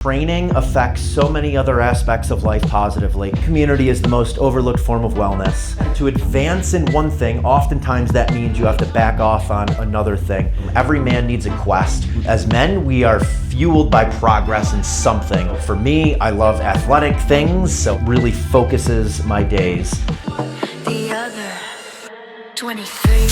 Training affects so many other aspects of life positively. Community is the most overlooked form of wellness. To advance in one thing, oftentimes that means you have to back off on another thing. Every man needs a quest. As men, we are fueled by progress in something. For me, I love athletic things, so it really focuses my days. The other 23.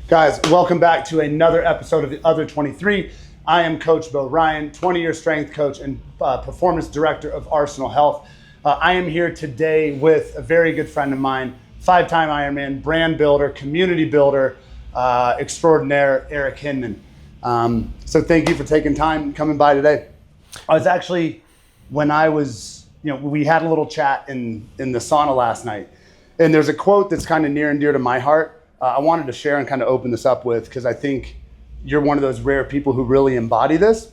Guys, welcome back to another episode of The Other 23. I am Coach Beau Ryan, 20-year strength coach and performance director of Arsenal Health. I am here today with a very good friend of mine, 5-time Ironman, brand builder, community builder, extraordinaire, Eric Hinman. So thank you for taking time coming by today. I was actually, we had a little chat in the sauna last night, and there's a quote that's kind of near and dear to my heart. I wanted to share and kind of open this up with, because I think you're one of those rare people who really embody this.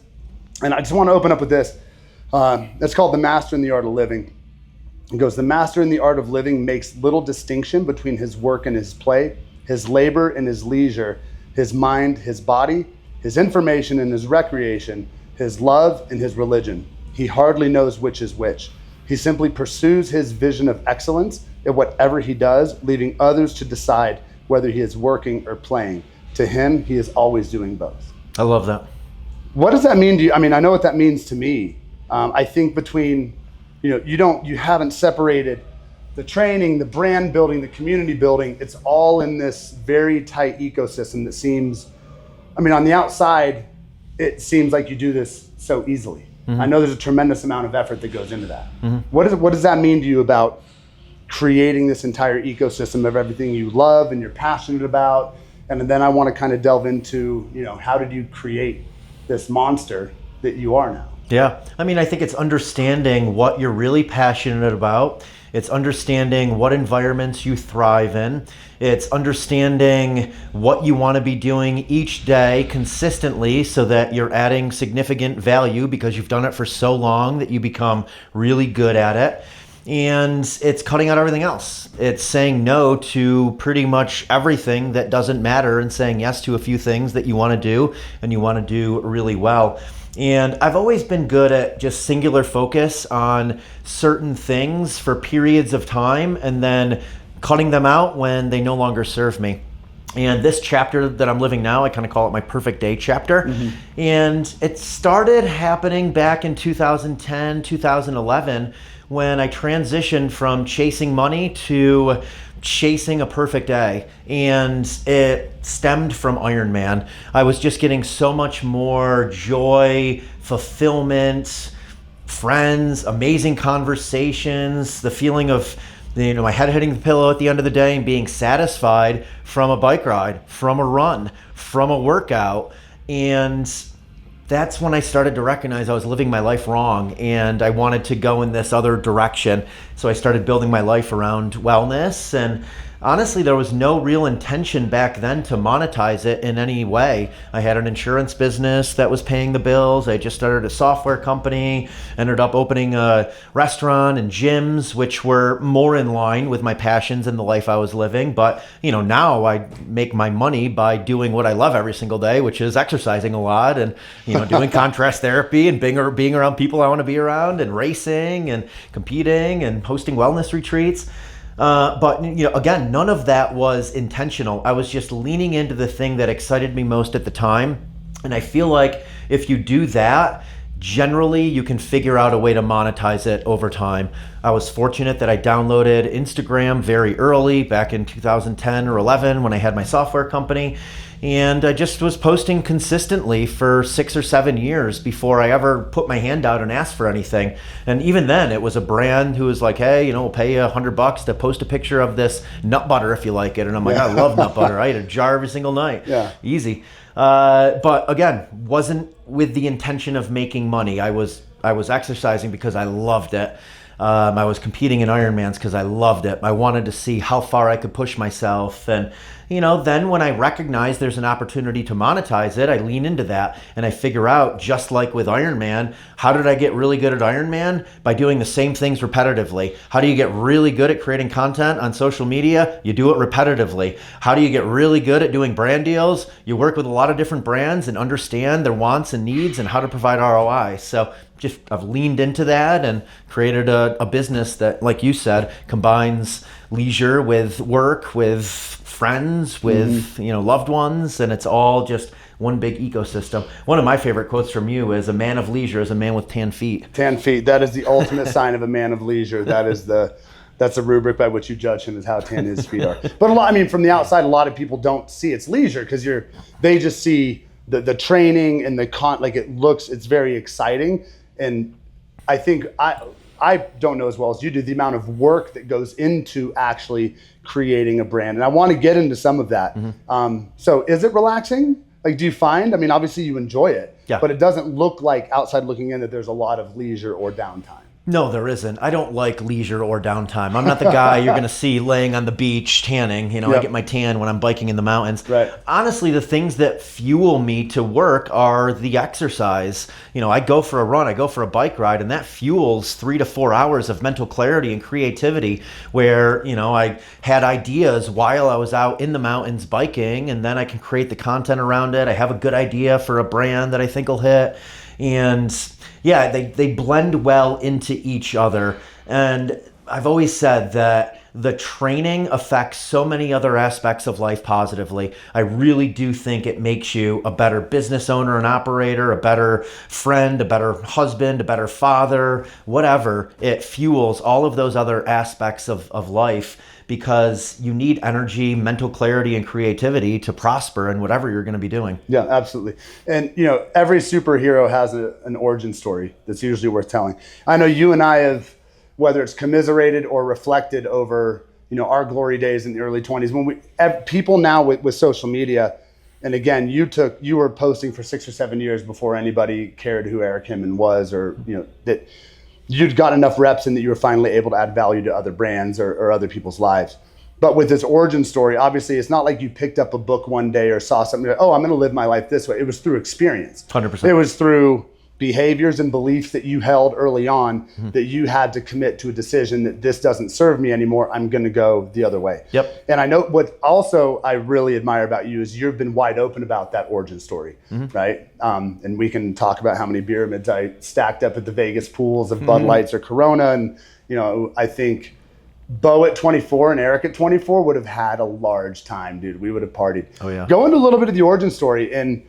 And I just want to open up with this. It's called The Master in the Art of Living. It goes, the master in the art of living makes little distinction between his work and his play, his labor and his leisure, his mind, his body, his information and his recreation, his love and his religion. He hardly knows which is which. He simply pursues his vision of excellence in whatever he does, leaving others to decide whether he is working or playing. To him, he is always doing both. I love that. What does that mean to you? I mean, I know what that means to me. I think between, you haven't separated the training, the brand building, the community building. It's all in this very tight ecosystem that seems, on the outside, it seems like you do this so easily. Mm-hmm. I know there's a tremendous amount of effort that goes into that. Mm-hmm. What does that mean to you about creating this entire ecosystem of everything you love and you're passionate about? And then I want to kind of delve into, how did you create this monster that you are now? Yeah, I think it's understanding what you're really passionate about. It's understanding what environments you thrive in. It's understanding what you want to be doing each day consistently so that you're adding significant value because you've done it for so long that you become really good at it. And it's cutting out everything else. It's saying no to pretty much everything that doesn't matter and saying yes to a few things that you want to do and you want to do really well. And I've always been good at just singular focus on certain things for periods of time and then cutting them out when they no longer serve me. And this chapter that I'm living now, I kind of call it my perfect day chapter. Mm-hmm. And it started happening back in 2010, 2011, when I transitioned from chasing money to chasing a perfect day. And it stemmed from Ironman. I was just getting so much more joy, fulfillment, friends, amazing conversations, the feeling of my head hitting the pillow at the end of the day and being satisfied from a bike ride, from a run, from a workout. And that's when I started to recognize I was living my life wrong and I wanted to go in this other direction. So I started building my life around wellness, and honestly, there was no real intention back then to monetize it in any way. I had an insurance business that was paying the bills. I just started a software company, ended up opening a restaurant and gyms, which were more in line with my passions and the life I was living. But, now I make my money by doing what I love every single day, which is exercising a lot and, doing contrast therapy and being around people I want to be around and racing and competing and hosting wellness retreats. But again, none of that was intentional. I was just leaning into the thing that excited me most at the time. And I feel like if you do that, generally you can figure out a way to monetize it over time. I was fortunate that I downloaded Instagram very early, back in 2010 or 11 when I had my software company. And I just was posting consistently for 6 or 7 years before I ever put my hand out and asked for anything. And even then, it was a brand who was like, hey, we'll pay you $100 to post a picture of this nut butter if you like it. And I'm like, I love nut butter. I eat a jar every single night. Yeah. Easy. But again, wasn't with the intention of making money. I was exercising because I loved it. I was competing in Ironmans because I loved it. I wanted to see how far I could push myself. And, then when I recognize there's an opportunity to monetize it, I lean into that and I figure out, just like with Ironman, how did I get really good at Ironman? By doing the same things repetitively. How do you get really good at creating content on social media? You do it repetitively. How do you get really good at doing brand deals? You work with a lot of different brands and understand their wants and needs and how to provide ROI. So just I've leaned into that and created a business that, like you said, combines leisure with work, with friends, with loved ones, and it's all just one big ecosystem. One of my favorite quotes from you is, "A man of leisure is a man with tan feet." Tan feet. That is the ultimate sign of a man of leisure. That's a rubric by which you judge him, is how tan his feet are. But from the outside, a lot of people don't see it's leisure because they just see the training and it's very exciting. And I think I don't know as well as you do the amount of work that goes into actually creating a brand. And I want to get into some of that. So is it relaxing? Like, do you find, obviously you enjoy it, but it doesn't look like outside looking in that there's a lot of leisure or downtime. No, there isn't. I don't like leisure or downtime. I'm not the guy you're going to see laying on the beach tanning. I get my tan when I'm biking in the mountains. Right. Honestly, the things that fuel me to work are the exercise. I go for a run, I go for a bike ride, and that fuels 3 to 4 hours of mental clarity and creativity where, I had ideas while I was out in the mountains biking, and then I can create the content around it. I have a good idea for a brand that I think will hit. And yeah, they blend well into each other. And I've always said that the training affects so many other aspects of life positively. I really do think it makes you a better business owner and operator, a better friend, a better husband, a better father, whatever. It fuels all of those other aspects of life, because you need energy, mental clarity, and creativity to prosper in whatever you're going to be doing. Yeah, absolutely. And, every superhero has an origin story that's usually worth telling. I know you and I have, whether it's commiserated or reflected over, our glory days in the early 20s, when people now with social media, and again, you were posting for 6 or 7 years before anybody cared who Eric Hinman was, or, that you'd got enough reps in that you were finally able to add value to other brands or other people's lives. But with this origin story, obviously, it's not like you picked up a book one day or saw something like, oh, I'm going to live my life this way. It was through experience. 100%. It was through behaviors and beliefs that you held early on that you had to commit to a decision that this doesn't serve me anymore. I'm going to go the other way. Yep. And I know what also I really admire about you is you've been wide open about that origin story, right? And we can talk about how many beer mids I stacked up at the Vegas pools of Bud Lights or Corona. And, I think Beau at 24 and Eric at 24 would have had a large time, dude. We would have partied. Oh, yeah. Go into a little bit of the origin story and,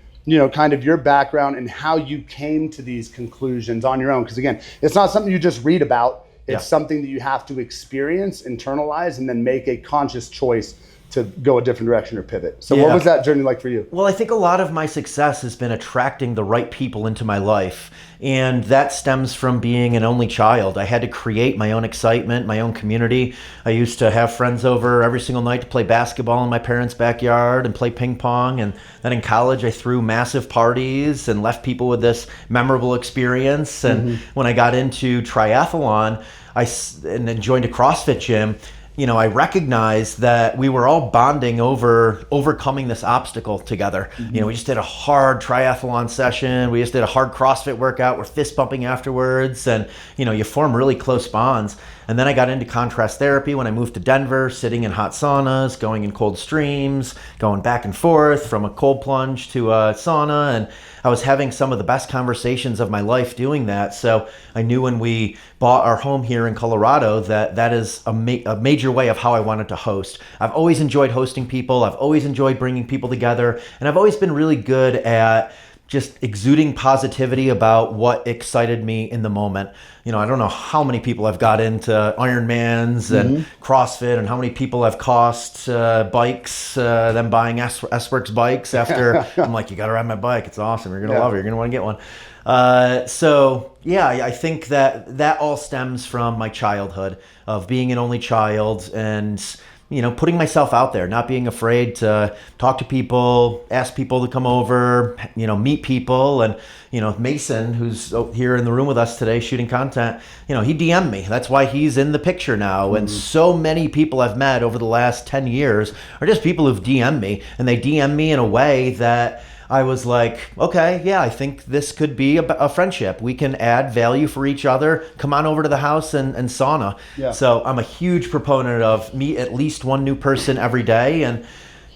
kind of your background and how you came to these conclusions on your own. Because again, it's not something you just read about. It's something that you have to experience, internalize, and then make a conscious choice to go a different direction or pivot. So what was that journey like for you? Well, I think a lot of my success has been attracting the right people into my life. And that stems from being an only child. I had to create my own excitement, my own community. I used to have friends over every single night to play basketball in my parents' backyard and play ping pong. And then in college, I threw massive parties and left people with this memorable experience. And when I got into triathlon, and then joined a CrossFit gym, I recognized that we were all bonding over overcoming this obstacle together. We just did a hard triathlon session. We just did a hard CrossFit workout. We're fist bumping afterwards. And, you form really close bonds. And then I got into contrast therapy when I moved to Denver, sitting in hot saunas, going in cold streams, going back and forth from a cold plunge to a sauna. And I was having some of the best conversations of my life doing that. So I knew when we bought our home here in Colorado that is a major way of how I wanted to host. I've always enjoyed hosting people. I've always enjoyed bringing people together. And I've always been really good at just exuding positivity about what excited me in the moment. I don't know how many people I've got into Ironmans and CrossFit, and how many people I've cost bikes, them buying S-Works bikes after I'm like, you got to ride my bike. It's awesome. You're going to love it. You're going to want to get one. So yeah, I think that all stems from my childhood of being an only child and putting myself out there, not being afraid to talk to people, ask people to come over, meet people. And, Mason, who's here in the room with us today shooting content, he DM'd me. That's why he's in the picture now. And so many people I've met over the last 10 years are just people who've DM'd me, and they DM me in a way that I was like, okay, yeah, I think this could be a friendship. We can add value for each other. Come on over to the house and sauna. Yeah. So I'm a huge proponent of meet at least one new person every day. And,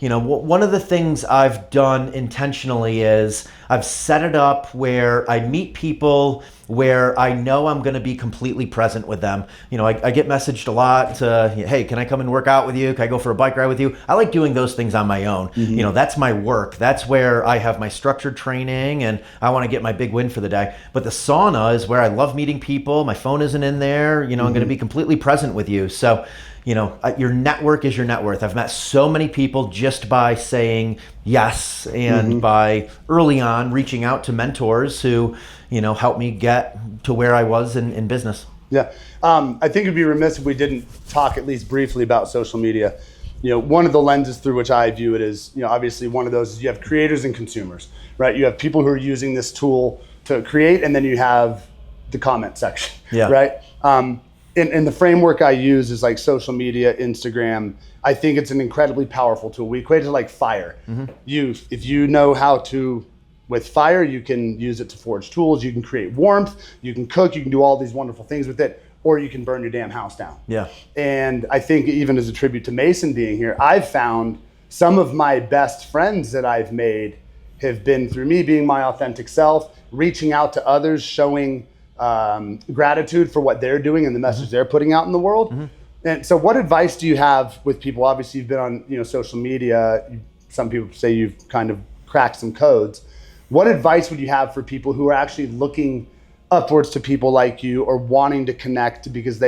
one of the things I've done intentionally is I've set it up where I meet people where I know I'm going to be completely present with them. I get messaged a lot, hey, can I come and work out with you? Can I go for a bike ride with you? I like doing those things on my own. That's my work. That's where I have my structured training and I want to get my big win for the day. But the sauna is where I love meeting people. My phone isn't in there. I'm going to be completely present with you. So, your network is your net worth. I've met so many people just by saying yes and by early on reaching out to mentors who, helped me get to where I was in business. Yeah. I think it'd be remiss if we didn't talk at least briefly about social media. One of the lenses through which I view it is, obviously one of those is you have creators and consumers, right? You have people who are using this tool to create, and then you have the comment section, right? And the framework I use is like social media, Instagram. I think it's an incredibly powerful tool. We equate it to like fire. If you know how to, with fire, you can use it to forge tools. You can create warmth. You can cook. You can do all these wonderful things with it, or you can burn your damn house down. Yeah. And I think even as a tribute to Mason being here, I've found some of my best friends that I've made have been through me being my authentic self, reaching out to others, showing gratitude for what they're doing and the message they're putting out in the world. And so what advice do you have with people? Obviously you've been on social media. Some people say you've kind of cracked some codes. What advice would you have for people who are actually looking upwards to people like you or wanting to connect because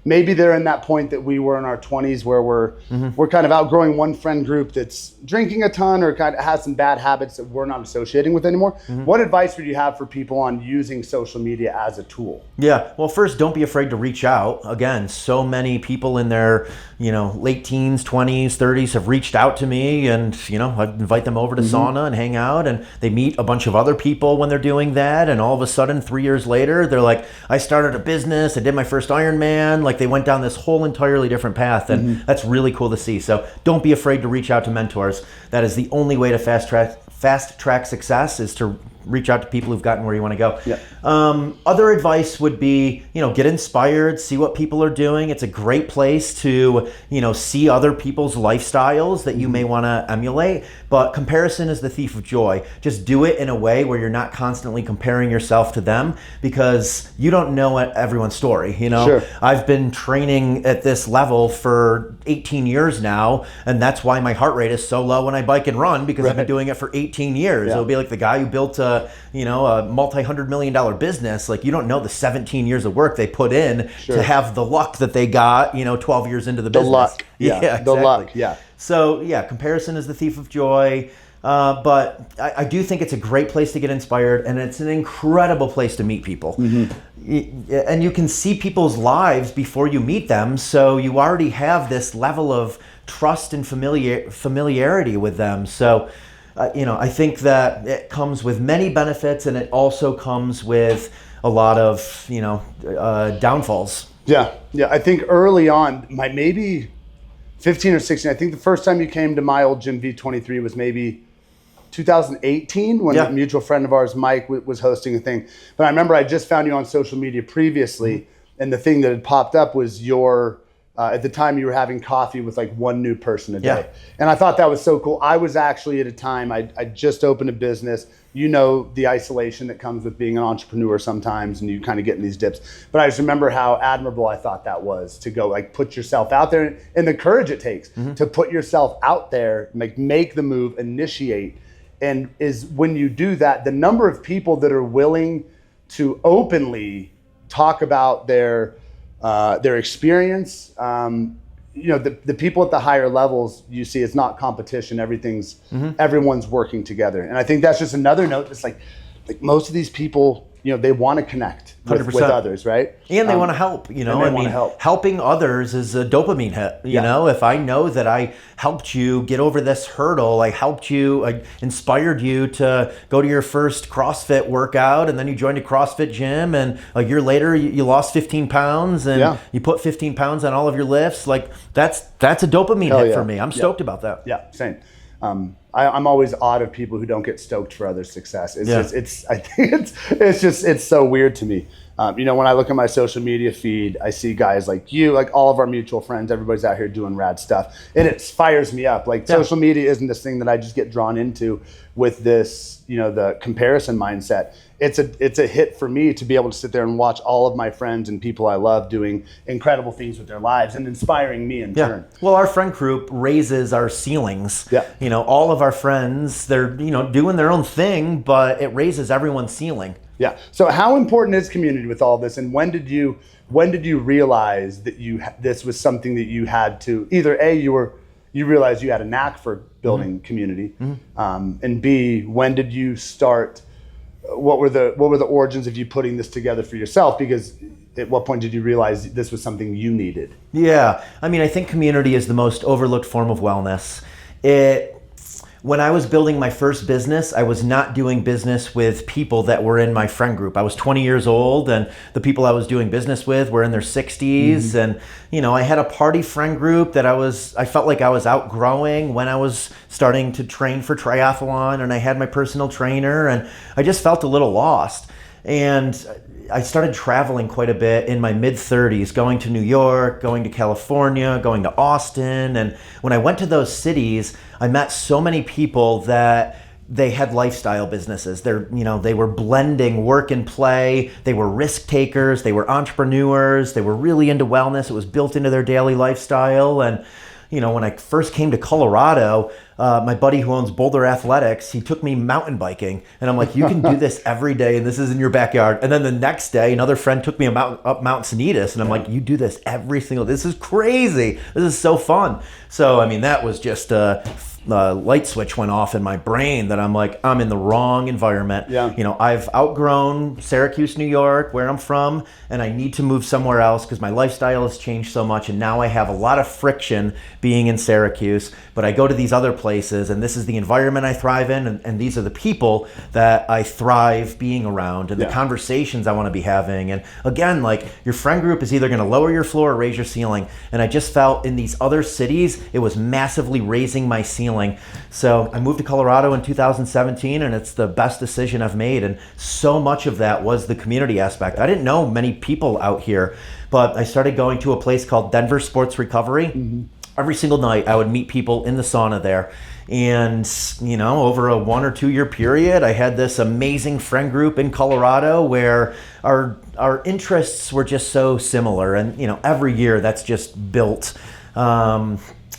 maybe they're in that point that we were in our 20s where we're kind of outgrowing one friend group that's drinking a ton or kind of has some bad habits that we're not associating with anymore. What advice would you have for people on using social media as a tool? Yeah, well, first, don't be afraid to reach out. Again, so many people in their late teens, 20s, 30s have reached out to me, and I invite them over to sauna and hang out, and they meet a bunch of other people when they're doing that, and all of a sudden 3 years later they're like, I started a business, I did my first Ironman. Like, they went down this whole entirely different path, and that's really cool to see. So don't be afraid to reach out to mentors. That is the only way to fast track success, is to reach out to people who've gotten where you want to go. Yeah. Other advice would be, get inspired, see what people are doing. It's a great place to, see other people's lifestyles that you may want to emulate. But comparison is the thief of joy. Just do it in a way where you're not constantly comparing yourself to them, because you don't know everyone's story. Sure. I've been training at this level for 18 years now, and that's why my heart rate is so low when I bike and run, because I've been doing it for 18 years. Yeah. It'll be like the guy who built a multi-$100-million business. Like, you don't know the 17 years of work they put in to have the luck that they got, 12 years into the business. The luck. Yeah, exactly. The luck. Yeah. So yeah, comparison is the thief of joy. But I do think it's a great place to get inspired, and it's an incredible place to meet people. And you can see people's lives before you meet them, so you already have this level of trust and familiarity with them. So I think that it comes with many benefits, and it also comes with a lot of downfalls. Yeah. I think early on, maybe 15 or 16. I think the first time you came to my old gym, V23, was maybe 2018 when a mutual friend of ours, Mike, was hosting a thing. But I remember I just found you on social media previously, and the thing that had popped up was your, at the time you were having coffee with like one new person a day. Yeah. And I thought that was so cool. I was actually at a time, I just opened a business. The isolation that comes with being an entrepreneur sometimes, and you kind of get in these dips. But I just remember how admirable I thought that was, to go like put yourself out there, and the courage it takes to put yourself out there, make the move, initiate. And is when you do that, the number of people that are willing to openly talk about their experience, the people at the higher levels, you see, it's not competition. Everyone's working together. And I think that's just another note. It's like most of these people they want to connect with 100%. others, right? And they want to help, helping others is a dopamine hit. You know, if I know that I helped you get over this hurdle, I helped you, I inspired you to go to your first CrossFit workout, and then you joined a CrossFit gym, and a year later you lost 15 pounds and you put 15 pounds on all of your lifts. Like that's a dopamine hit for me. I'm stoked about that. Yeah, same. I'm always awed of people who don't get stoked for others' success. It's so weird to me. When I look at my social media feed, I see guys like you, like all of our mutual friends, everybody's out here doing rad stuff, and it fires me up. Like social media isn't this thing that I just get drawn into with this, the comparison mindset. It's a hit for me to be able to sit there and watch all of my friends and people I love doing incredible things with their lives and inspiring me in turn. Well, our friend group raises our ceilings. Yeah. All of our friends, they're, doing their own thing, but it raises everyone's ceiling. Yeah. So how important is community with all this? And when did you realize that this was something that you had to either you realized you had a knack for building community, and B, when did you start? What were the origins of you putting this together for yourself? Because at what point did you realize this was something you needed? Yeah. I think community is the most overlooked form of wellness. When I was building my first business, I was not doing business with people that were in my friend group. I was 20 years old, and the people I was doing business with were in their 60s. And, I had a party friend group that I felt like I was outgrowing when I was starting to train for triathlon, and I had my personal trainer, and I just felt a little lost. And I started traveling quite a bit in my mid-30s, going to New York, going to California, going to Austin. And when I went to those cities, I met so many people that they had lifestyle businesses. They were blending work and play. They were risk takers. They were entrepreneurs. They were really into wellness. It was built into their daily lifestyle. And when I first came to Colorado, my buddy who owns Boulder Athletics, he took me mountain biking. And I'm like, you can do this every day, and this is in your backyard. And then the next day, another friend took me up Mount Sanitas. And I'm like, you do this this is crazy. This is so fun. So, that was just a light switch went off in my brain that I'm like, I'm in the wrong environment. Yeah. I've outgrown Syracuse, New York, where I'm from, and I need to move somewhere else because my lifestyle has changed so much, and now I have a lot of friction being in Syracuse, but I go to these other places, and this is the environment I thrive in, and these are the people that I thrive being around, and the conversations I want to be having. And again, like, your friend group is either going to lower your floor or raise your ceiling, and I just felt in these other cities, it was massively raising my ceiling. So I moved to Colorado in 2017, and it's the best decision I've made. And so much of that was the community aspect. I didn't know many people out here, but I started going to a place called Denver Sports Recovery. Every single night I would meet people in the sauna there. And, over a 1 or 2 year period, I had this amazing friend group in Colorado where our interests were just so similar. And, every year that's just built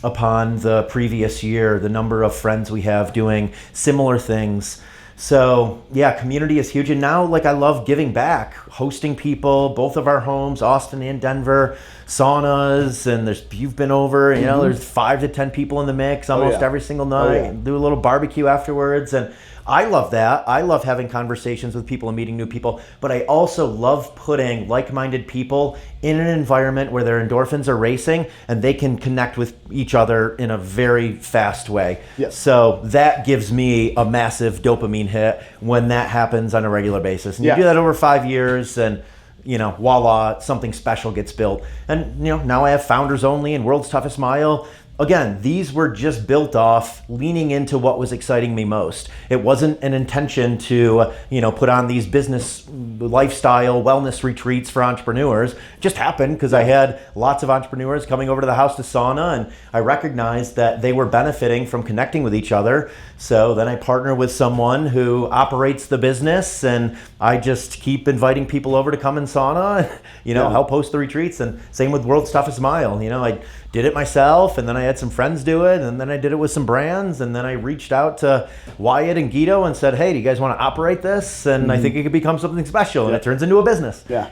upon the previous year, the number of friends we have doing similar things. So community is huge. And now, I love giving back, hosting people, both of our homes, Austin and Denver, saunas, and you've been over, there's 5 to 10 people in the mix almost every single night. Do a little barbecue afterwards. And I love that. I love having conversations with people and meeting new people, but I also love putting like-minded people in an environment where their endorphins are racing and they can connect with each other in a very fast way. Yes. So that gives me a massive dopamine hit when that happens on a regular basis. And you do that over 5 years, and voila, something special gets built. And now I have Founders Only and World's Toughest Mile. Again, these were just built off leaning into what was exciting me most. It wasn't an intention to, put on these business, lifestyle, wellness retreats for entrepreneurs. It just happened because I had lots of entrepreneurs coming over to the house to sauna, and I recognized that they were benefiting from connecting with each other. So then I partner with someone who operates the business, and I just keep inviting people over to come in sauna, help host the retreats. And same with World's Toughest Mile. I did it myself, and then I had some friends do it, and then I did it with some brands, and then I reached out to Wyatt and Guido and said, hey, do you guys want to operate this? And I think it could become something special, and it turns into a business. Yeah,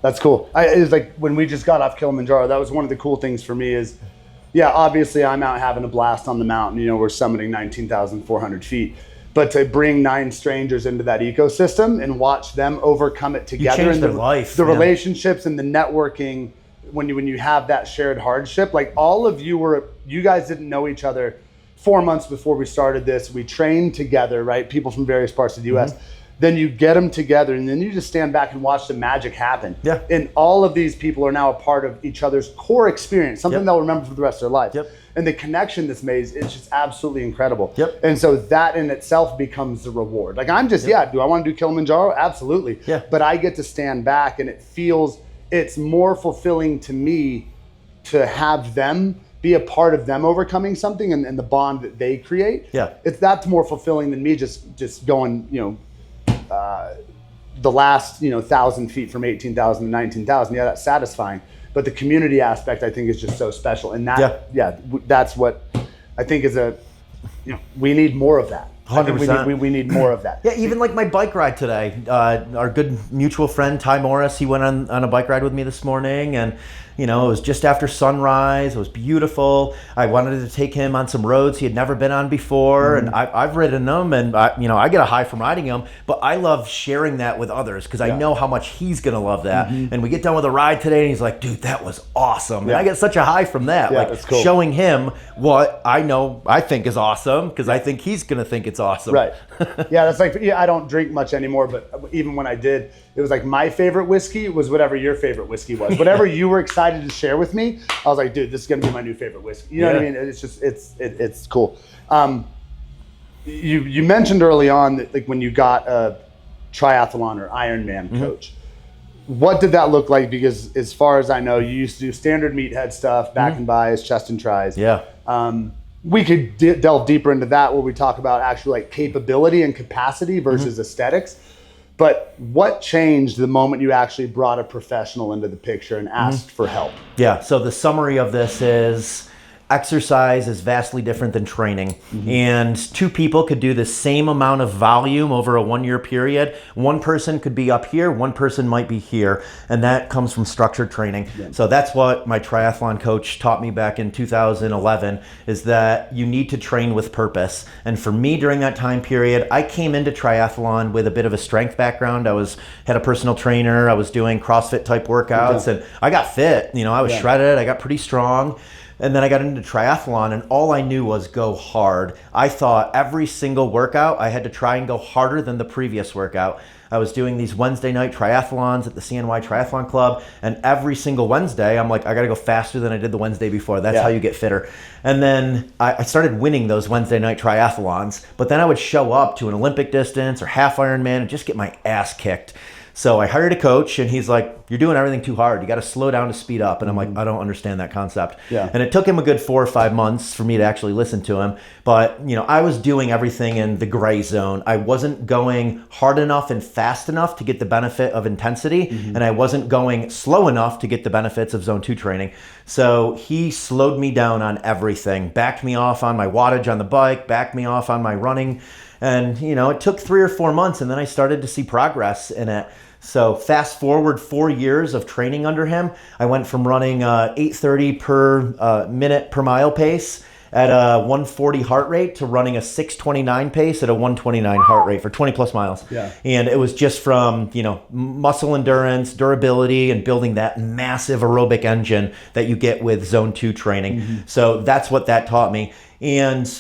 that's cool. It was like when we just got off Kilimanjaro, that was one of the cool things for me is, obviously I'm out having a blast on the mountain. We're summiting 19,400 feet. but to bring 9 strangers into that ecosystem and watch them overcome it together. You changed and their life. The relationships and the networking, when you have that shared hardship, like all of you guys didn't know each other 4 months before we started this. We trained together, right? People from various parts of the US. Then you get them together, and then you just stand back and watch the magic happen. Yeah. And all of these people are now a part of each other's core experience, something they'll remember for the rest of their life. Yep. And the connection that's made is just absolutely incredible. Yep. And so that in itself becomes the reward. Like I'm just, do I want to do Kilimanjaro? Absolutely. Yeah. But I get to stand back, and it's more fulfilling to me to have them be a part of them overcoming something and the bond that they create. Yeah. That's more fulfilling than me just going, the last 1,000 feet from 18,000 to 19,000. Yeah, that's satisfying. But the community aspect, I think, is just so special. And that's what I think is we need more of that. 100%. We need more of that. Yeah, even like my bike ride today. Our good mutual friend Ty Morris, he went on a bike ride with me this morning, and it was just after sunrise. It was beautiful. I wanted to take him on some roads he had never been on before, and I've ridden them, and I get a high from riding them. But I love sharing that with others because I know how much he's gonna love that. And we get done with a ride today, and he's like, "Dude, that was awesome!" And I get such a high from that, that's cool. showing him what I think is awesome because I think he's gonna think it's awesome. Right. Yeah, that's like, I don't drink much anymore, but even when I did, it was like my favorite whiskey was whatever your favorite whiskey was. Whatever you were excited to share with me, I was like, dude, this is gonna be my new favorite whiskey. You know what I mean? It's just, it's cool. You mentioned early on that like when you got a triathlon or Ironman coach, what did that look like? Because as far as I know, you used to do standard meathead stuff, back and bis, chest and tries. Yeah. We could delve deeper into that where we talk about actual like capability and capacity versus aesthetics. But what changed the moment you actually brought a professional into the picture and asked for help? Yeah, so the summary of this is exercise is vastly different than training. And 2 people could do the same amount of volume over a 1-year period. One person could be up here, one person might be here. And that comes from structured training. Yeah. So that's what my triathlon coach taught me back in 2011, is that you need to train with purpose. And for me during that time period, I came into triathlon with a bit of a strength background. I had a personal trainer. I was doing CrossFit type workouts and I got fit. I was shredded. I got pretty strong. And then I got into triathlon, and all I knew was go hard. I thought every single workout, I had to try and go harder than the previous workout. I was doing these Wednesday night triathlons at the CNY Triathlon Club, and every single Wednesday, I'm like, I got to go faster than I did the Wednesday before. That's how you get fitter. And then I started winning those Wednesday night triathlons, but then I would show up to an Olympic distance or half Ironman and just get my ass kicked. So I hired a coach, and he's like, "You're doing everything too hard. You got to slow down to speed up." And I'm like, "I don't understand that concept." Yeah. And it took him a good 4 or 5 months for me to actually listen to him. But I was doing everything in the gray zone. I wasn't going hard enough and fast enough to get the benefit of intensity, and I wasn't going slow enough to get the benefits of zone 2 training. So he slowed me down on everything, backed me off on my wattage on the bike, backed me off on my running. And, it took 3 or 4 months, and then I started to see progress in it. So fast forward 4 years of training under him, I went from running 8:30 per minute per mile pace at a 140 heart rate to running a 629 pace at a 129 heart rate for 20 plus miles. Yeah. And it was just from, muscle endurance, durability, and building that massive aerobic engine that you get with zone 2 training. So that's what that taught me. And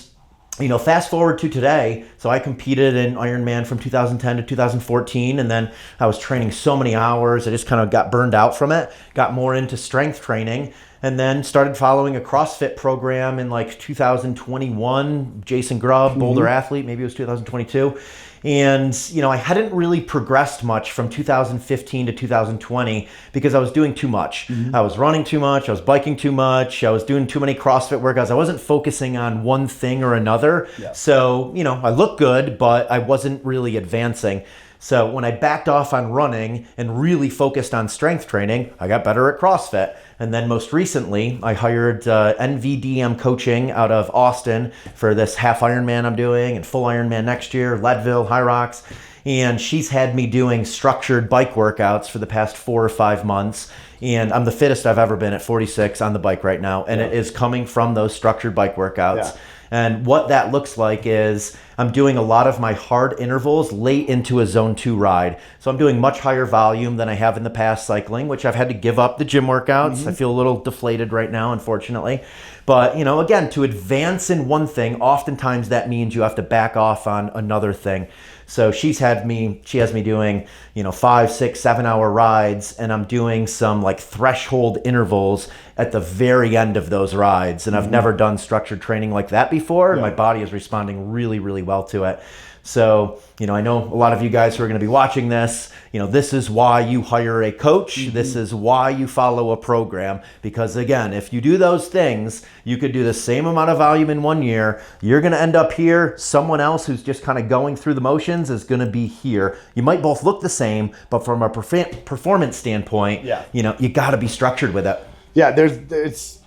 fast forward to today, so I competed in Ironman from 2010 to 2014, and then I was training so many hours, I just kind of got burned out from it, got more into strength training, and then started following a CrossFit program in like 2021, Jason Grubb, Boulder athlete, maybe it was 2022. And, I hadn't really progressed much from 2015 to 2020 because I was doing too much. I was running too much. I was biking too much. I was doing too many CrossFit workouts. I wasn't focusing on one thing or another. Yeah. So, I looked good, but I wasn't really advancing. So when I backed off on running and really focused on strength training, I got better at CrossFit. And then most recently, I hired NVDM coaching out of Austin for this half Ironman I'm doing and full Ironman next year, Leadville, High Rocks. And she's had me doing structured bike workouts for the past 4 or 5 months. And I'm the fittest I've ever been at 46 on the bike right now. And it is coming from those structured bike workouts. And what that looks like is I'm doing a lot of my hard intervals late into a zone 2 ride. So I'm doing much higher volume than I have in the past cycling, which I've had to give up the gym workouts. I feel a little deflated right now, unfortunately. But, again, to advance in one thing, oftentimes that means you have to back off on another thing. So she has me doing, 5, 6, 7 hour rides, and I'm doing some like threshold intervals at the very end of those rides. And I've never done structured training like that before. And my body is responding really, really well to it. So, I know a lot of you guys who are going to be watching this, this is why you hire a coach. This is why you follow a program. Because again, if you do those things, you could do the same amount of volume in 1 year. You're going to end up here. Someone else who's just kind of going through the motions is going to be here. You might both look the same, but from a performance standpoint, you got to be structured with it. Yeah,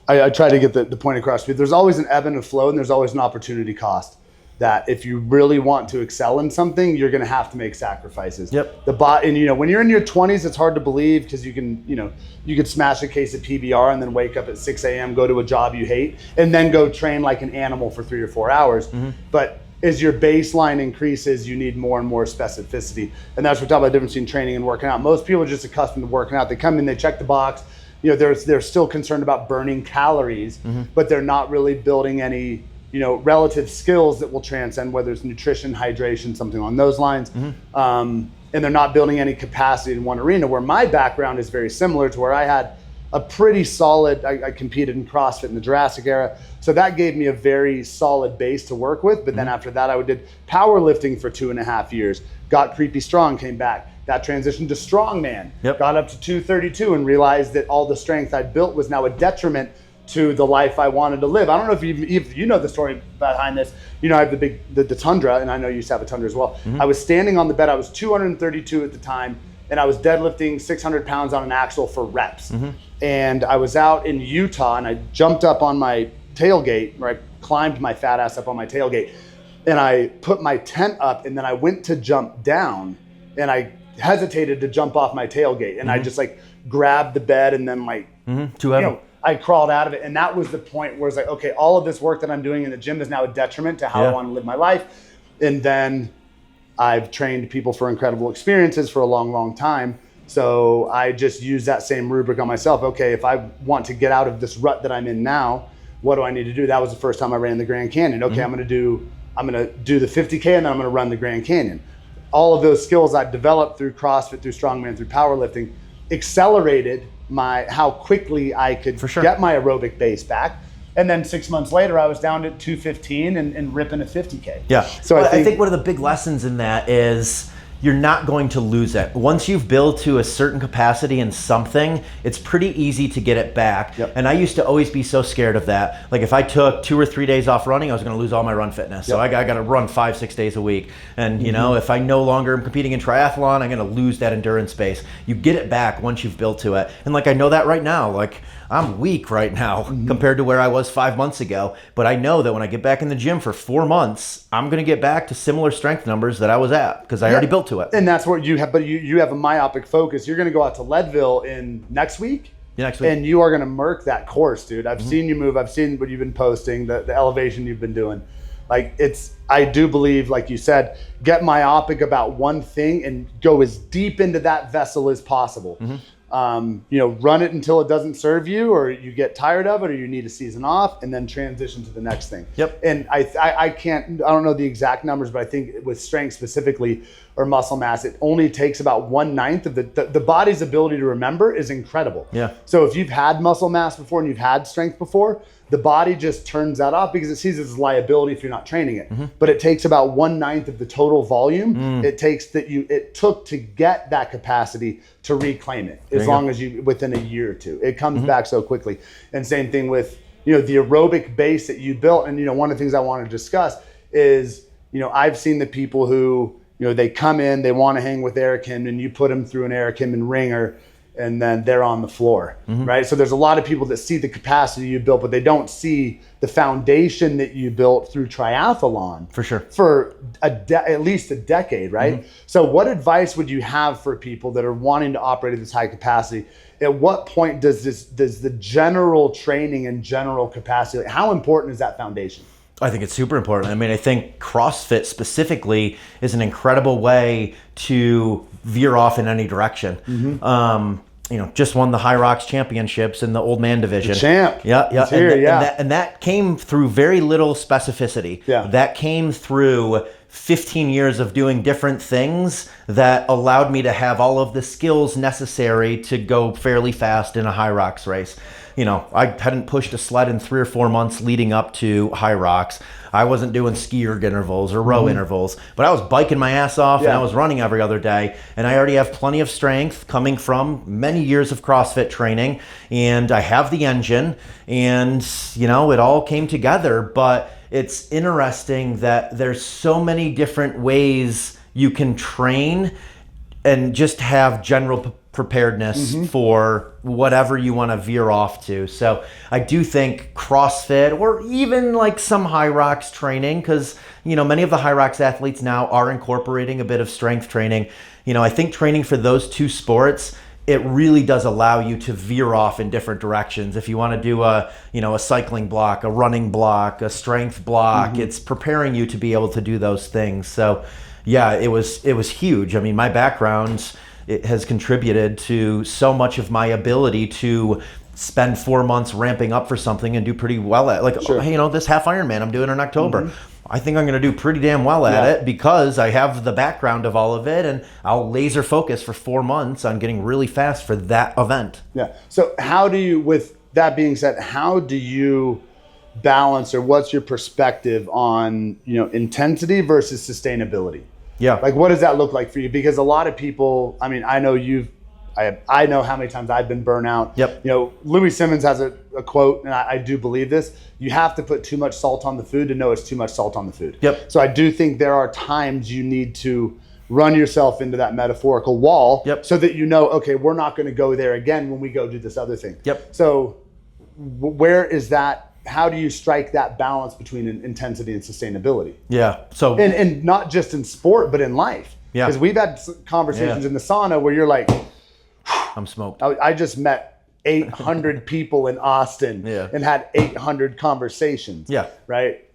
I try to get the point across. There's always an ebb and a flow, and there's always an opportunity cost. That if you really want to excel in something, you're going to have to make sacrifices. Yep. When you're in your 20s, it's hard to believe because you could smash a case of PBR and then wake up at 6 a.m., go to a job you hate, and then go train like an animal for 3 or 4 hours. But as your baseline increases, you need more and more specificity. And that's what we're talking about, the difference between training and working out. Most people are just accustomed to working out. They come in, they check the box. They're still concerned about burning calories, but they're not really building any relative skills that will transcend, whether it's nutrition, hydration, something along those lines. And they're not building any capacity in one arena, where my background is very similar to where I had a pretty solid, I competed in CrossFit in the Jurassic era. So that gave me a very solid base to work with. But then after that, I did powerlifting for 2.5 years, got creepy strong, came back. That transitioned to strongman, got up to 232 and realized that all the strength I'd built was now a detriment to the life I wanted to live. I don't know if you know the story behind this. I have the Tundra, and I know you used to have a Tundra as well. I was standing on the bed. I was 232 at the time, and I was deadlifting 600 pounds on an axle for reps. And I was out in Utah, and I jumped up on my tailgate, or I climbed my fat ass up on my tailgate, and I put my tent up, and then I went to jump down, and I hesitated to jump off my tailgate, and I just grabbed the bed, and then Too heavy. I crawled out of it. And that was the point where it's like, okay, all of this work that I'm doing in the gym is now a detriment to how I want to live my life. And then I've trained people for incredible experiences for a long, long time. So I just use that same rubric on myself. Okay, if I want to get out of this rut that I'm in now, what do I need to do? That was the first time I ran the Grand Canyon. Okay, I'm gonna do the 50K, and then I'm gonna run the Grand Canyon. All of those skills I developed through CrossFit, through strongman, through powerlifting, accelerated how quickly I could get my aerobic base back. And then 6 months later, I was down to 215 and ripping a 50K. Yeah. So I think one of the big lessons in that is you're not going to lose it. Once you've built to a certain capacity in something, it's pretty easy to get it back. And I used to always be so scared of that. Like if I took 2 or 3 days off running, I was going to lose all my run fitness. So I got to run 5, 6 days a week. And if I no longer am competing in triathlon, I'm going to lose that endurance base. You get it back once you've built to it. And I know that right now, I'm weak right now compared to where I was 5 months ago. But I know that when I get back in the gym for 4 months, I'm going to get back to similar strength numbers that I was at because I already built to it. And that's what you have, but you have a myopic focus. You're going to go out to Leadville in next week. Next week. And you are going to murk that course, dude. I've seen you move. I've seen what you've been posting, the elevation you've been doing. I do believe, like you said, get myopic about one thing and go as deep into that vessel as possible. Run it until it doesn't serve you, or you get tired of it, or you need a season off, and then transition to the next thing. And I don't know the exact numbers, but I think with strength specifically, or muscle mass, it only takes about 1/9 of the body's ability to remember is incredible. So if you've had muscle mass before and you've had strength before, the body just turns that off because it sees it as a liability if you're not training it. But it takes about 1/9 of the total volume it took to get that capacity to reclaim it, as long as you within a year or two. It comes back so quickly. And same thing with the aerobic base that you built. And one of the things I want to discuss is I've seen the people who they come in, they want to hang with Eric Hinman, you put them through an Eric Hinman ringer, and then they're on the floor, right? So there's a lot of people that see the capacity you built, but they don't see the foundation that you built through triathlon. For sure. For at least a decade, right? So what advice would you have for people that are wanting to operate at this high capacity? At what point does the general training and general capacity, how important is that foundation? I think it's super important. I mean, I think CrossFit specifically is an incredible way to veer off in any direction. Just won the High Rocks championships in the old man division. The champ. Yeah. He's here, And that came through very little specificity. Yeah. That came through 15 years of doing different things that allowed me to have all of the skills necessary to go fairly fast in a High Rocks race. I hadn't pushed a sled in 3 or 4 months leading up to High Rocks. I wasn't doing ski erg intervals or row intervals, but I was biking my ass off and I was running every other day. And I already have plenty of strength coming from many years of CrossFit training. And I have the engine and, it all came together. But it's interesting that there's so many different ways you can train and just have general preparedness for whatever you want to veer off to. So I do think CrossFit or even like some High Rocks training, because many of the High Rocks athletes now are incorporating a bit of strength training. I think training for those two sports, it really does allow you to veer off in different directions. If you want to do a cycling block, a running block, a strength block, it's preparing you to be able to do those things. So yeah, it was huge. I mean, my background, it has contributed to so much of my ability to spend 4 months ramping up for something and do pretty well at this half Ironman I'm doing in October. I think I'm going to do pretty damn well at it because I have the background of all of it, and I'll laser focus for 4 months on getting really fast for that event. Yeah. So with that being said, how do you balance, or what's your perspective on, intensity versus sustainability? Yeah. Like, what does that look like for you? Because a lot of people, I mean, I know I know how many times I've been burnt out. Yep. Louis Simmons has a quote, and I do believe this: you have to put too much salt on the food to know it's too much salt on the food. Yep. So I do think there are times you need to run yourself into that metaphorical wall, so that okay, we're not going to go there again when we go do this other thing. Yep. So where is that? How do you strike that balance between intensity and sustainability? Yeah. So and not just in sport, but in life. Yeah. Because we've had conversations in the sauna where you're like, I'm smoked. I just met 800 people in Austin and had 800 conversations. Yeah. Right.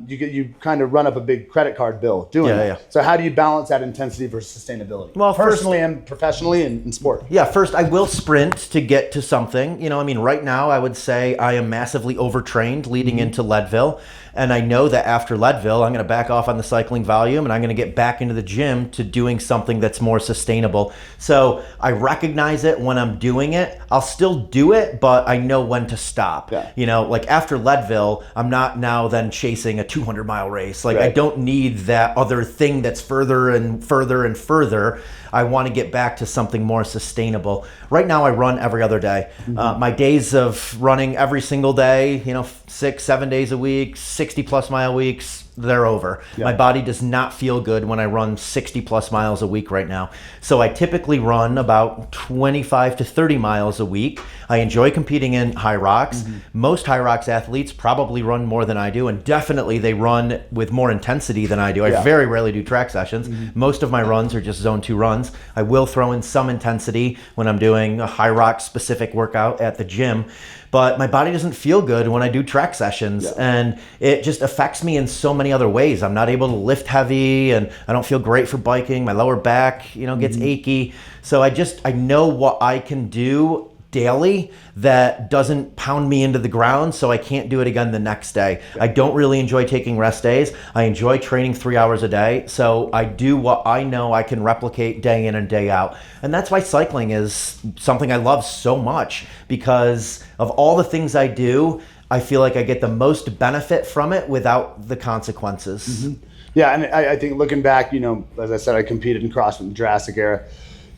You kind of run up a big credit card bill doing that. Yeah. So how do you balance that intensity versus sustainability? Well, personally and professionally and in sport. Yeah, first I will sprint to get to something. Right now I would say I am massively overtrained leading into Leadville. And I know that after Leadville, I'm going to back off on the cycling volume and I'm going to get back into the gym to doing something that's more sustainable. So I recognize it when I'm doing it. I'll still do it, but I know when to stop. Yeah. Like after Leadville, I'm not now then chasing a 200-mile race. Like I don't need that other thing that's further and further and further. I want to get back to something more sustainable. Right now I run every other day. My days of running every single day, 6-7 days a week, 60 plus mile weeks, they're over. My body does not feel good when I run 60 plus miles a week right now. So I typically run about 25 to 30 miles a week. I enjoy competing in High Rocks. Most High Rocks athletes probably run more than I do, and definitely they run with more intensity than I do. I very rarely do track sessions. Most of my runs are just zone 2 runs. I will throw in some intensity when I'm doing a High Rocks specific workout at the gym. But my body doesn't feel good when I do track sessions, and it just affects me in so many other ways. I'm not able to lift heavy, and I don't feel great for biking. My lower back, gets achy. So I know what I can do daily that doesn't pound me into the ground, so I can't do it again the next day. I don't really enjoy taking rest days. I enjoy training 3 hours a day, so I do what I know I can replicate day in and day out. And that's why cycling is something I love so much, because of all the things I do, I feel like I get the most benefit from it without the consequences. Yeah, and I think looking back, as I said, I competed in CrossFit in the Jurassic era.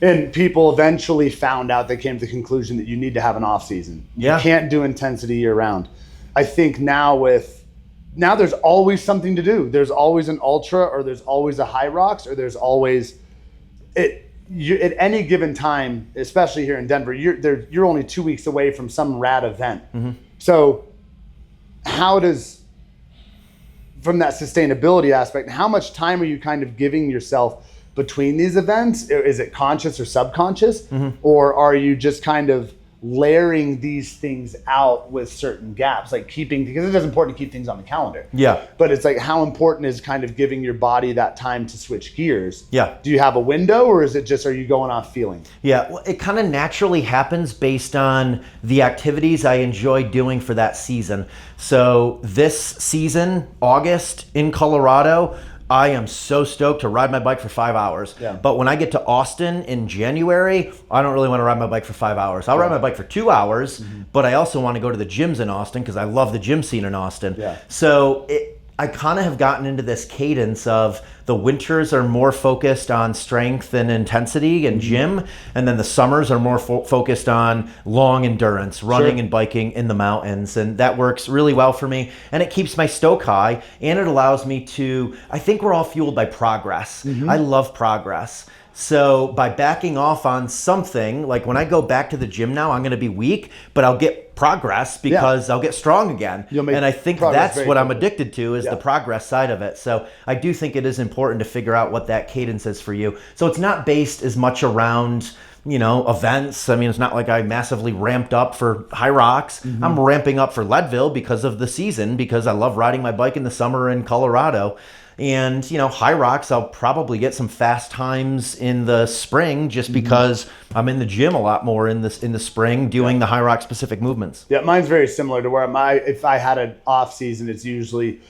And people eventually found out, they came to the conclusion that you need to have an off season. You can't do intensity year round. I think now there's always something to do. There's always an ultra, or there's always a High Rocks, or there's always at any given time, especially here in Denver, you're only 2 weeks away from some rad event. So how does, from that sustainability aspect, how much time are you kind of giving yourself between these events? Is it conscious or subconscious? Or are you just kind of layering these things out with certain gaps, like because it is important to keep things on the calendar. Yeah. But it's like, how important is kind of giving your body that time to switch gears? Yeah. Do you have a window, or is it just, are you going off feeling? Yeah, well, it kind of naturally happens based on the activities I enjoy doing for that season. So this season, August in Colorado, I am so stoked to ride my bike for 5 hours. Yeah. But when I get to Austin in January, I don't really want to ride my bike for 5 hours. I'll ride my bike for 2 hours, but I also want to go to the gyms in Austin because I love the gym scene in Austin. Yeah. So I kind of have gotten into this cadence of the winters are more focused on strength and intensity and gym, and then the summers are more focused on long endurance, running and biking in the mountains, and that works really well for me, and it keeps my stoke high, and it allows me to, I think we're all fueled by progress. I love progress. So by backing off on something, like when I go back to the gym now, I'm going to be weak, but I'll get progress because I'll get strong again. And I think that's what I'm addicted to, is the progress side of it. So I do think it is important to figure out what that cadence is for you. So it's not based as much around, events. I mean, it's not like I massively ramped up for High Rocks. I'm ramping up for Leadville because of the season, because I love riding my bike in the summer in Colorado. And, High Rocks, I'll probably get some fast times in the spring just because I'm in the gym a lot more in the spring doing the High Rock specific movements. Yeah, mine's very similar to where if I had an off season, it's usually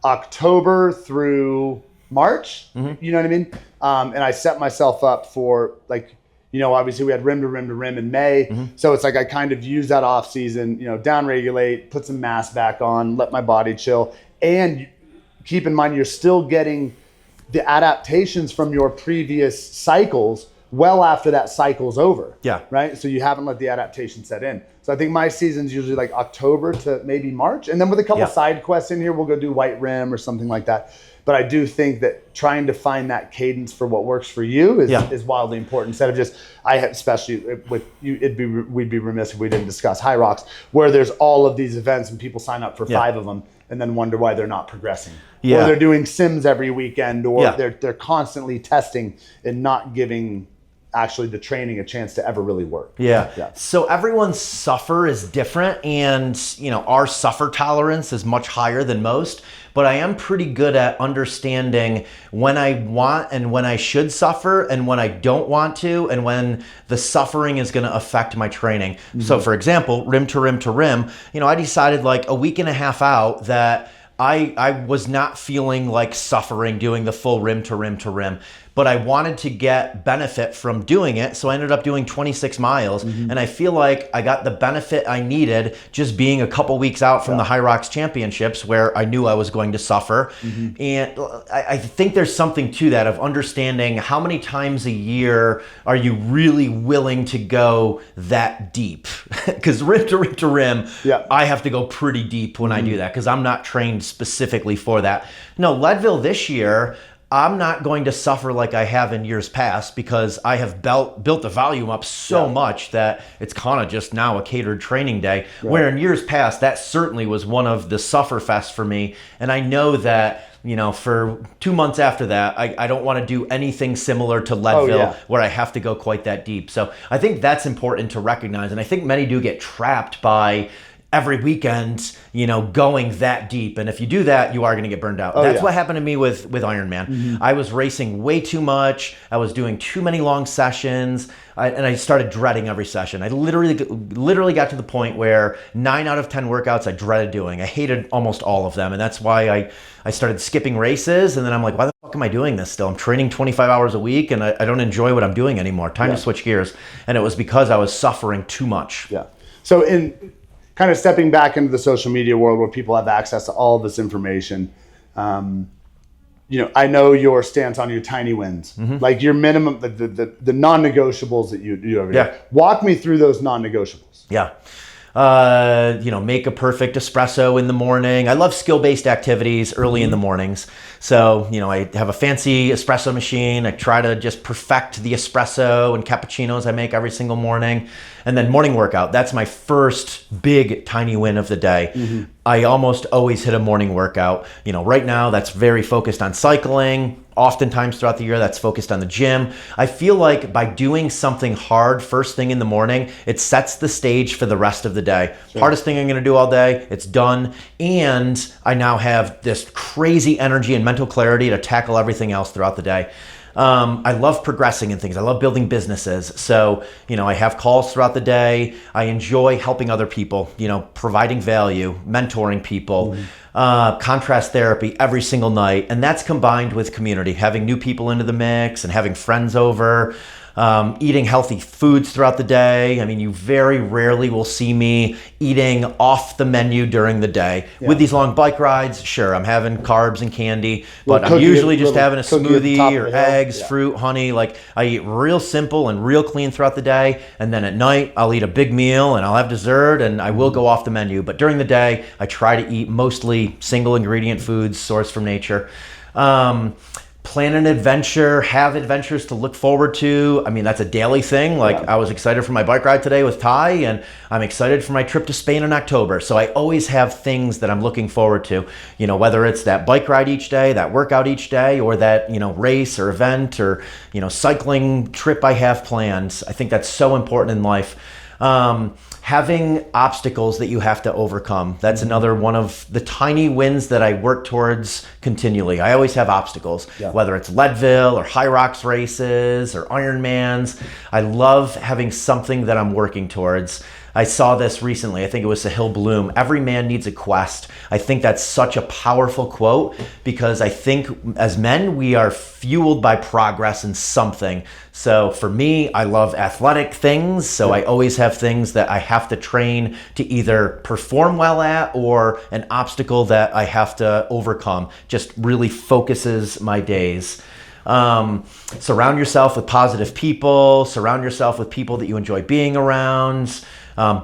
October through March. You know what I mean? And I set myself up for, like, obviously we had rim to rim to rim in May. So it's like I kind of use that off season, down regulate, put some mass back on, let my body chill. And keep in mind, you're still getting the adaptations from your previous cycles well after that cycle's over. Yeah. Right? So you haven't let the adaptation set in. So I think my season's usually like October to maybe March. And then with a couple side quests in here, we'll go do White Rim or something like that. But I do think that trying to find that cadence for what works for you is wildly important. Instead of just, especially with you, we'd be remiss if we didn't discuss High Rocks, where there's all of these events and people sign up for 5 of them and then wonder why they're not progressing. Or they're doing sims every weekend, or they're constantly testing and not giving actually the training a chance to ever really work. So everyone's suffer is different, and our suffer tolerance is much higher than most, but I am pretty good at understanding when I want and when I should suffer and when I don't want to, and when the suffering is going to affect my training. So for example, rim to rim to rim, I decided like a week and a half out that I was not feeling like suffering doing the full rim to rim to rim, but I wanted to get benefit from doing it. So I ended up doing 26 miles. And I feel like I got the benefit I needed just being a couple weeks out from the High Rocks Championships, where I knew I was going to suffer. And I think there's something to that, of understanding how many times a year are you really willing to go that deep? Because rim to rim to rim, I have to go pretty deep when I do that, because I'm not trained specifically for that. No, Leadville this year, I'm not going to suffer like I have in years past, because I have built the volume up so much that it's kind of just now a catered training day. Where in years past, that certainly was one of the suffer fest for me. And I know that, for 2 months after that, I don't want to do anything similar to Leadville where I have to go quite that deep. So I think that's important to recognize. And I think many do get trapped by every weekend, going that deep. And if you do that, you are going to get burned out. That's what happened to me with Ironman. I was racing way too much. I was doing too many long sessions. And I started dreading every session. I literally got to the point where 9 out of 10 workouts I dreaded doing. I hated almost all of them. And that's why I started skipping races. And then I'm like, why the fuck am I doing this still? I'm training 25 hours a week and I don't enjoy what I'm doing anymore. Time to switch gears. And it was because I was suffering too much. So in kind of stepping back into the social media world where people have access to all of this information, I know your stance on your tiny wins, like your minimum, the non-negotiables that you do every day. Walk me through those non-negotiables. Make a perfect espresso in the morning. I love skill-based activities early in the mornings. So, I have a fancy espresso machine. I try to just perfect the espresso and cappuccinos I make every single morning. And then morning workout, that's my first big tiny win of the day. I almost always hit a morning workout. Right now that's very focused on cycling. Oftentimes throughout the year, that's focused on the gym. I feel like by doing something hard first thing in the morning, it sets the stage for the rest of the day. Sure. Hardest thing I'm going to do all day, it's done. And I now have this crazy energy and mental clarity to tackle everything else throughout the day. I love progressing in things. I love building businesses. So, I have calls throughout the day. I enjoy helping other people, providing value, mentoring people, contrast therapy every single night. And that's combined with community, having new people into the mix and having friends over. Eating healthy foods throughout the day. I mean, you very rarely will see me eating off the menu during the day. Yeah. With these long bike rides, sure, I'm having carbs and candy, but I'm usually just having a smoothie or eggs, fruit, honey. Like, I eat real simple and real clean throughout the day. And then at night, I'll eat a big meal and I'll have dessert and I will go off the menu. But during the day, I try to eat mostly single ingredient foods sourced from nature. Plan an adventure, have adventures to look forward to. I mean, that's a daily thing. I was excited for my bike ride today with Ty, and I'm excited for my trip to Spain in October. So I always have things that I'm looking forward to, whether it's that bike ride each day, that workout each day, or that, race or event or, cycling trip I have planned. I think that's so important in life. Having obstacles that you have to overcome. That's another one of the tiny wins that I work towards continually. I always have obstacles, whether it's Leadville or High Rocks races or Ironmans. I love having something that I'm working towards. I saw this recently. I think it was Sahil Bloom. Every man needs a quest. I think that's such a powerful quote because I think as men, we are fueled by progress in something. So for me, I love athletic things. So I always have things that I have to train to either perform well at or an obstacle that I have to overcome. Just really focuses my days. Surround yourself with positive people. Surround yourself with people that you enjoy being around.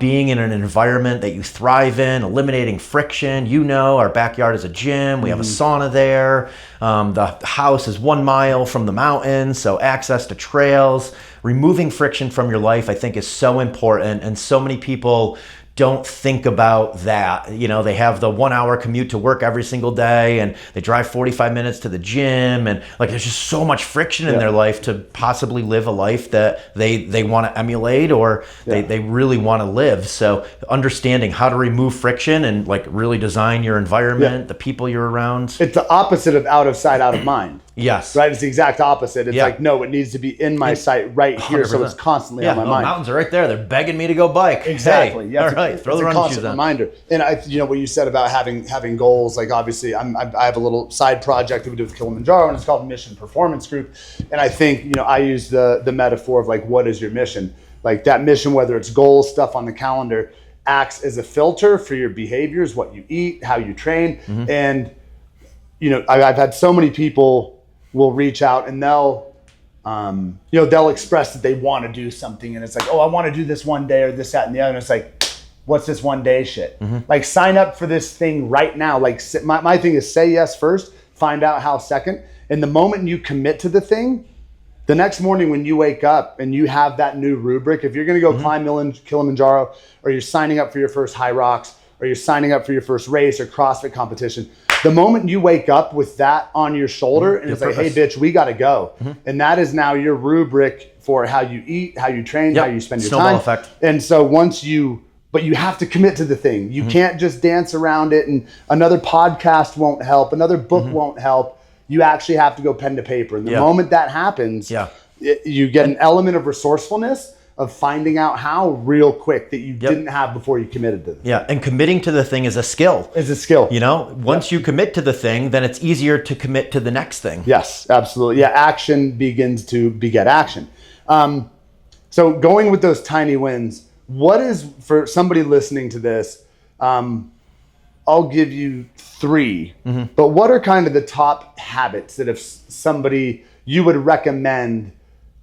Being in an environment that you thrive in, eliminating friction. Our backyard is a gym. We have a sauna there. The house is 1 mile from the mountain, so access to trails. Removing friction from your life, I think, is so important, and so many people don't think about that. They have the 1 hour commute to work every single day and they drive 45 minutes to the gym and there's just so much friction in their life to possibly live a life that they want to emulate or they really want to live. So understanding how to remove friction and really design your environment, the people you're around. It's the opposite of out of sight, out of mind. Yes. Right? It's the exact opposite. It's no, it needs to be in my sight right here 100%. So it's constantly on my mind. Mountains are right there. They're begging me to go bike. Exactly. Hey, all right, throw the running shoes on. Reminder. And what you said about having goals, obviously I have a little side project that we do with Kilimanjaro and it's called Mission Performance Group. And I think, I use the metaphor of what is your mission? That mission, whether it's goals, stuff on the calendar, acts as a filter for your behaviors, what you eat, how you train. And, I've had so many people will reach out and they'll express that they want to do something and it's I want to do this one day or this, that, and the other. And it's what's this one day shit? Sign up for this thing right now. My thing is say yes first, find out how second. And the moment you commit to the thing, the next morning when you wake up and you have that new rubric, if you're going to go climb Kilimanjaro or you're signing up for your first High Rocks or you're signing up for your first race or CrossFit competition, the moment you wake up with that on your shoulder and it's hey, bitch, we got to go. And that is now your rubric for how you eat, how you train, how you spend your Snowball time. Effect. And so but you have to commit to the thing. You can't just dance around it and another podcast won't help. Another book won't help. You actually have to go pen to paper. And the moment that happens, you get an element of resourcefulness of finding out how real quick that you didn't have before you committed to it. Yeah, and committing to the thing is a skill. It's a skill. Once you commit to the thing, then it's easier to commit to the next thing. Yes, absolutely. Yeah, action begins to beget action. So going with those tiny wins, what is, for somebody listening to this, I'll give you 3, but what are kind of the top habits that if somebody, you would recommend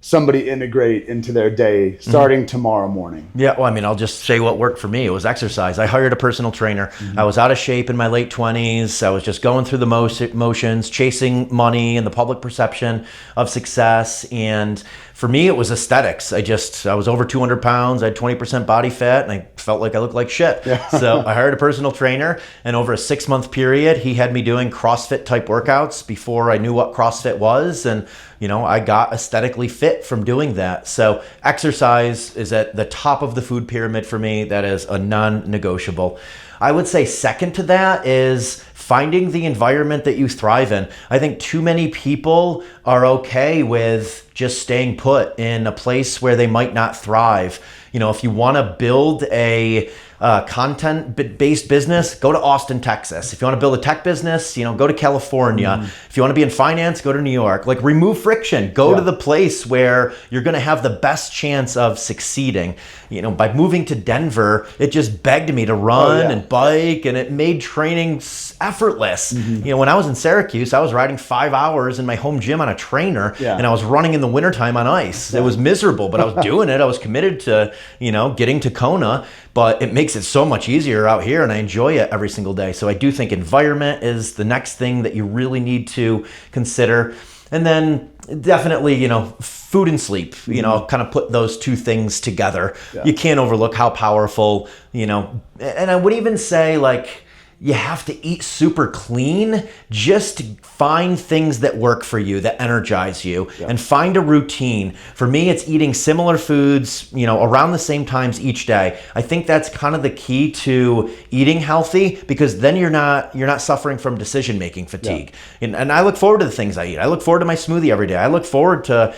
somebody integrate into their day starting tomorrow morning? Yeah, well, I mean, I'll just say what worked for me. It was exercise. I hired a personal trainer. I was out of shape in my late 20s. I was just going through the motions, chasing money and the public perception of success. And for me, it was aesthetics. I was over 200 pounds. I had 20% body fat, and I felt like I looked like shit. Yeah. So I hired a personal trainer, and over a 6-month period, he had me doing CrossFit type workouts before I knew what CrossFit was. And I got aesthetically fit from doing that. So exercise is at the top of the food pyramid for me. That is a non-negotiable. I would say second to that is finding the environment that you thrive in. I think too many people are okay with just staying put in a place where they might not thrive. If you want to build a content-based business, go to Austin, Texas. If you want to build a tech business, go to California. If you want to be in finance, go to New York. Like, remove friction. Go to the place where you're going to have the best chance of succeeding. By moving to Denver, it just begged me to run and bike, and it made training effortless. When I was in Syracuse, I was riding 5 hours in my home gym on a trainer, and I was running in the wintertime on ice. It was miserable, but I was doing it. I was committed to, getting to Kona, but it makes it so much easier out here, and I enjoy it every single day. So I do think environment is the next thing that you really need to consider. And then definitely, food and sleep, kind of put those two things together. You can't overlook how powerful, and I would even say, like, you have to eat super clean just to find things that work for you, that energize you, and find a routine. For me, it's eating similar foods, around the same times each day. I think that's kind of the key to eating healthy, because then you're not suffering from decision-making fatigue. And I look forward to the things I eat. I look forward to my smoothie every day. I look forward to,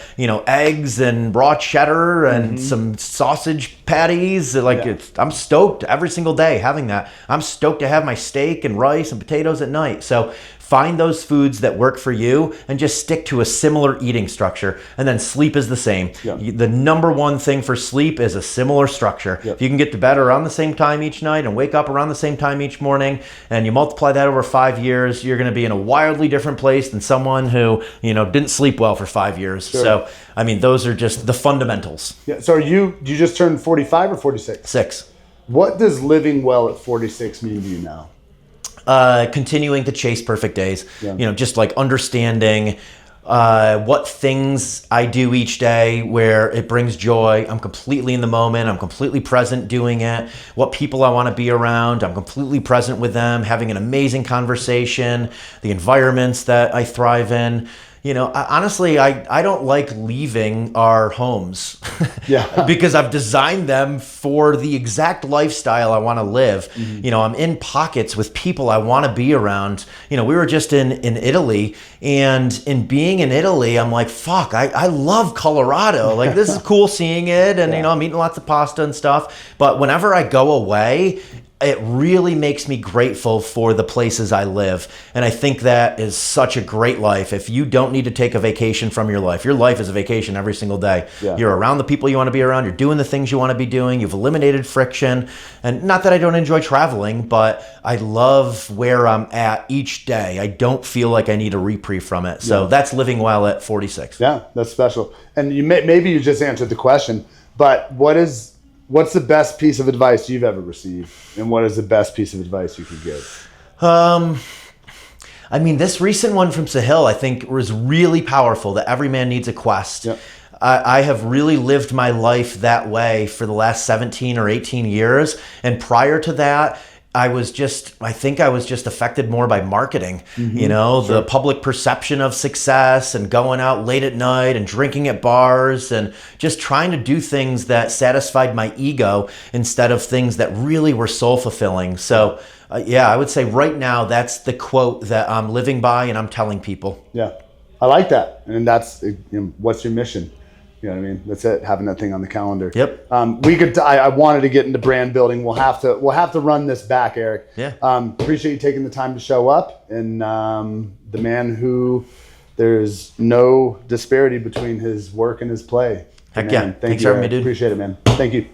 eggs and raw cheddar and some sausage patties. I'm stoked every single day having that. I'm stoked to have my steak and rice and potatoes at night. So find those foods that work for you and just stick to a similar eating structure. And then sleep is the same. The number one thing for sleep is a similar structure. If you can get to bed around the same time each night and wake up around the same time each morning, and you multiply that over 5 years, you're going to be in a wildly different place than someone who, didn't sleep well for 5 years. So, I mean, those are just the fundamentals. So you just turned 45 or 46? 6. What does living well at 46 mean to you now? Continuing to chase perfect days, just like understanding what things I do each day where it brings joy. I'm completely in the moment. I'm completely present doing it. What people I want to be around, I'm completely present with them, having an amazing conversation, the environments that I thrive in. Honestly, I don't like leaving our homes because I've designed them for the exact lifestyle I want to live. I'm in pockets with people I want to be around. We were just in Italy, and in being in Italy, I'm like, fuck, I love Colorado. Like, this is cool seeing it. And, I'm eating lots of pasta and stuff. But whenever I go away, it really makes me grateful for the places I live. And I think that is such a great life. If you don't need to take a vacation from your life is a vacation every single day. You're around the people you want to be around. You're doing the things you want to be doing. You've eliminated friction. And not that I don't enjoy traveling, but I love where I'm at each day. I don't feel like I need a reprieve from it. So that's living well at 46. Yeah, that's special. And maybe you just answered the question, but what's the best piece of advice you've ever received? And what is the best piece of advice you could give? I mean, this recent one from Sahil, I think, was really powerful, that every man needs a quest. I have really lived my life that way for the last 17 or 18 years. And prior to that, I think I was just affected more by marketing, the public perception of success, and going out late at night and drinking at bars and just trying to do things that satisfied my ego instead of things that really were soul fulfilling. So I would say right now, that's the quote that I'm living by and I'm telling people. Yeah, I like that. And that's, what's your mission? You know what I mean? That's it. Having that thing on the calendar. Yep. I wanted to get into brand building. We'll have to run this back, Eric. Yeah. Appreciate you taking the time to show up, and the man who there's no disparity between his work and his play. Heck yeah. Thanks for having me, dude. Appreciate it, man. Thank you.